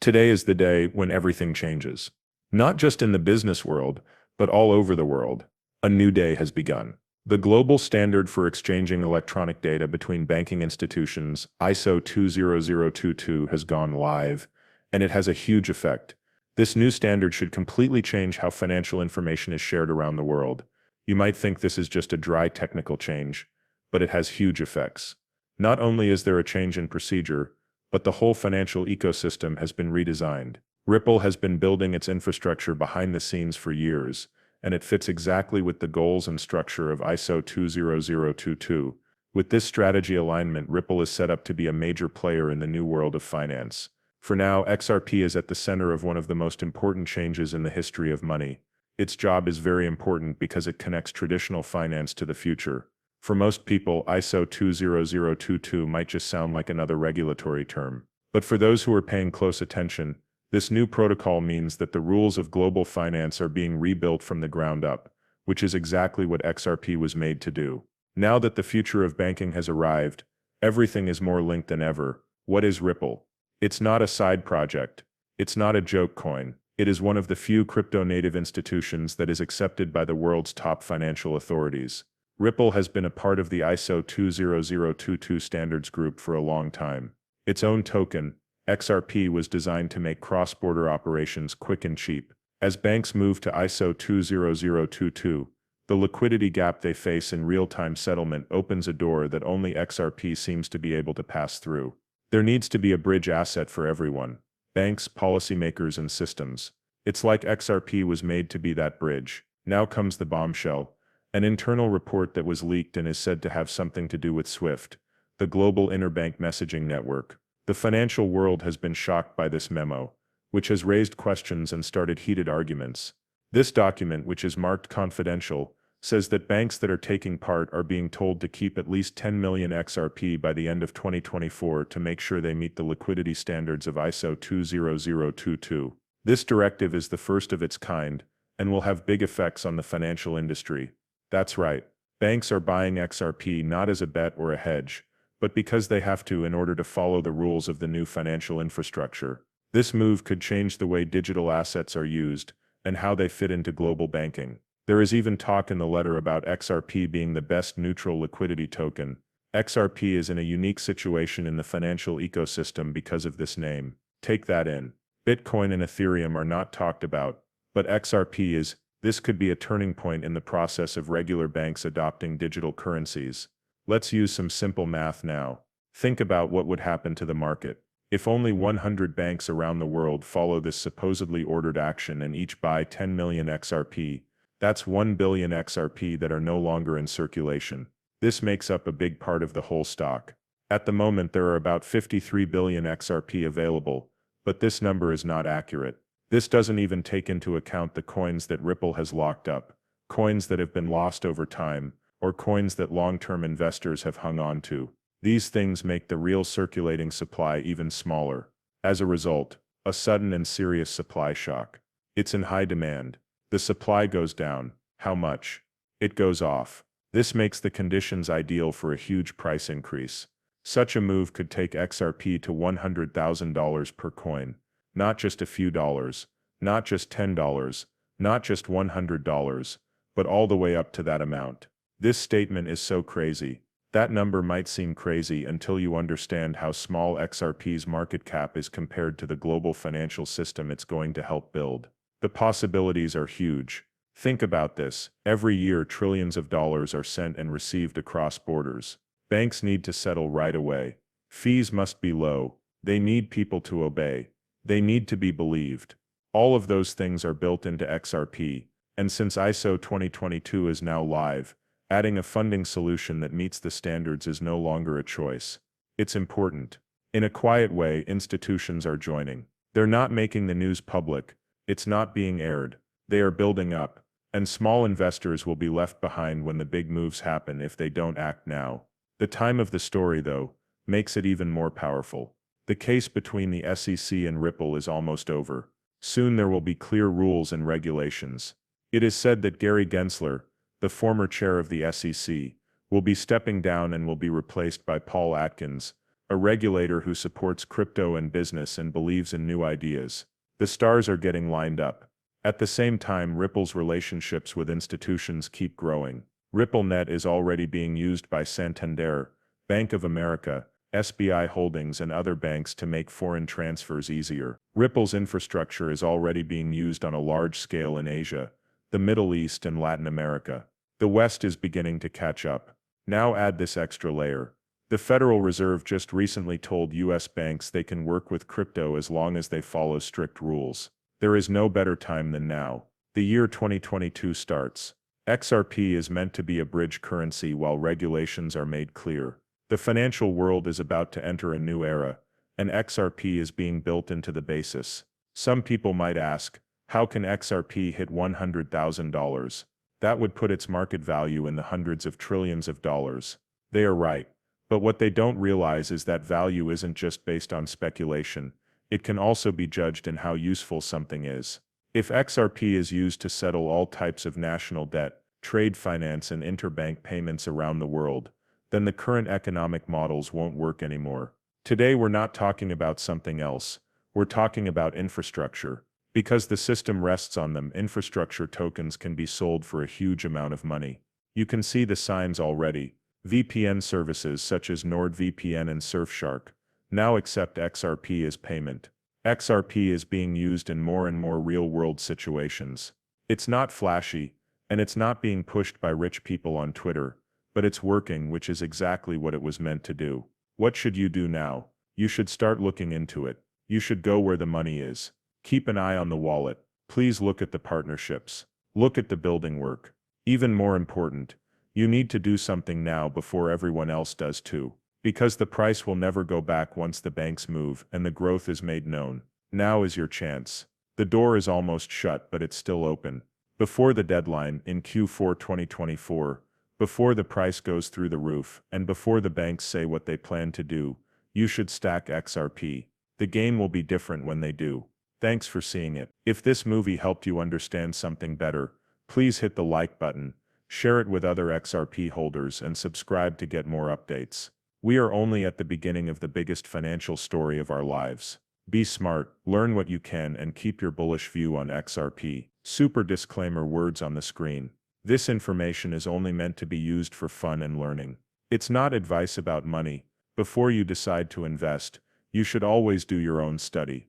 Today is the day when everything changes. Not just in the business world, but all over the world. A new day has begun. The global standard for exchanging electronic data between banking institutions, ISO 20022, has gone live, and it has a huge effect. This new standard should completely change how financial information is shared around the world. You might think this is just a dry technical change, but it has huge effects. Not only is there a change in procedure, but the whole financial ecosystem has been redesigned. Ripple has been building its infrastructure behind the scenes for years, and it fits exactly with the goals and structure of ISO 20022. With this strategy alignment, Ripple is set up to be a major player in the new world of finance. For now, XRP is at the center of one of the most important changes in the history of money. Its job is very important because it connects traditional finance to the future. For most people, ISO 20022 might just sound like another regulatory term. But for those who are paying close attention, this new protocol means that the rules of global finance are being rebuilt from the ground up, which is exactly what XRP was made to do. Now that the future of banking has arrived, everything is more linked than ever. What is Ripple? It's not a side project. It's not a joke coin. It is one of the few crypto-native institutions that is accepted by the world's top financial authorities. Ripple has been a part of the ISO 20022 standards group for a long time. Its own token, XRP, was designed to make cross-border operations quick and cheap. As banks move to ISO 20022, the liquidity gap they face in real-time settlement opens a door that only XRP seems to be able to pass through. There needs to be a bridge asset for everyone: banks, policymakers, and systems. It's like XRP was made to be that bridge. Now comes the bombshell. An internal report that was leaked and is said to have something to do with SWIFT, the global interbank messaging network. The financial world has been shocked by this memo, which has raised questions and started heated arguments. This document, which is marked confidential, says that banks that are taking part are being told to keep at least 10 million XRP by the end of 2024 to make sure they meet the liquidity standards of ISO 20022. This directive is the first of its kind, and will have big effects on the financial industry. That's right. Banks are buying XRP not as a bet or a hedge, but because they have to in order to follow the rules of the new financial infrastructure. This move could change the way digital assets are used, and how they fit into global banking. There is even talk in the letter about XRP being the best neutral liquidity token. XRP is in a unique situation in the financial ecosystem because of this name. Take that in. Bitcoin and Ethereum are not talked about, but XRP is. This could be a turning point in the process of regular banks adopting digital currencies. Let's use some simple math now. Think about what would happen to the market if only 100 banks around the world follow this supposedly ordered action and each buy 10 million XRP. That's 1 billion XRP that are no longer in circulation. This makes up a big part of the whole stock. At the moment, there are about 53 billion XRP available, but this number is not accurate. This doesn't even take into account the coins that Ripple has locked up, coins that have been lost over time, or coins that long-term investors have hung on to. These things make the real circulating supply even smaller. As a result, a sudden and serious supply shock. It's in high demand. The supply goes down. How much? It goes off. This makes the conditions ideal for a huge price increase. Such a move could take XRP to $100,000 per coin. Not just a few dollars, not just $10, not just $100, but all the way up to that amount. This statement is so crazy. That number might seem crazy until you understand how small XRP's market cap is compared to the global financial system it's going to help build. The possibilities are huge. Think about this. Every year, trillions of dollars are sent and received across borders. Banks need to settle right away. Fees must be low. They need people to obey. They need to be believed. All of those things are built into XRP, and since ISO 2022 is now live, adding a funding solution that meets the standards is no longer a choice. It's important. In a quiet way, institutions are joining. They're not making the news public. It's not being aired. They are building up, and small investors will be left behind when the big moves happen if they don't act now. The time of the story, though, makes it even more powerful. The case between the SEC and Ripple is almost over. Soon there will be clear rules and regulations. It is said that Gary Gensler, the former chair of the SEC, will be stepping down and will be replaced by Paul Atkins, a regulator who supports crypto and business and believes in new ideas. The stars are getting lined up. At the same time, Ripple's relationships with institutions keep growing. RippleNet is already being used by Santander, Bank of America, SBI Holdings and other banks to make foreign transfers easier. Ripple's infrastructure is already being used on a large scale in Asia, the Middle East and Latin America. The West is beginning to catch up. Now add this extra layer. The Federal Reserve just recently told US banks they can work with crypto as long as they follow strict rules. There is no better time than now. The year 2022 starts. XRP is meant to be a bridge currency while regulations are made clear. The financial world is about to enter a new era, and XRP is being built into the basis. Some people might ask, how can XRP hit $100,000? That would put its market value in the hundreds of trillions of dollars. They are right. But what they don't realize is that value isn't just based on speculation. It can also be judged in how useful something is. If XRP is used to settle all types of national debt, trade finance and interbank payments around the world, then the current economic models won't work anymore. Today we're not talking about something else. We're talking about infrastructure. Because the system rests on them, infrastructure tokens can be sold for a huge amount of money. You can see the signs already. VPN services such as NordVPN and Surfshark now accept XRP as payment. XRP is being used in more and more real-world situations. It's not flashy, and it's not being pushed by rich people on Twitter, but it's working, which is exactly what it was meant to do. What should you do now? You should start looking into it. You should go where the money is. Keep an eye on the wallet. Please look at the partnerships. Look at the building work. Even more important, you need to do something now before everyone else does too. Because the price will never go back once the banks move and the growth is made known. Now is your chance. The door is almost shut, but it's still open. Before the deadline, in Q4 2024, before the price goes through the roof, and before the banks say what they plan to do, you should stack XRP. The game will be different when they do. Thanks for seeing it. If this movie helped you understand something better, please hit the like button, share it with other XRP holders and subscribe to get more updates. We are only at the beginning of the biggest financial story of our lives. Be smart, learn what you can and keep your bullish view on XRP. Super disclaimer words on the screen. This information is only meant to be used for fun and learning. It's not advice about money. Before you decide to invest, you should always do your own study.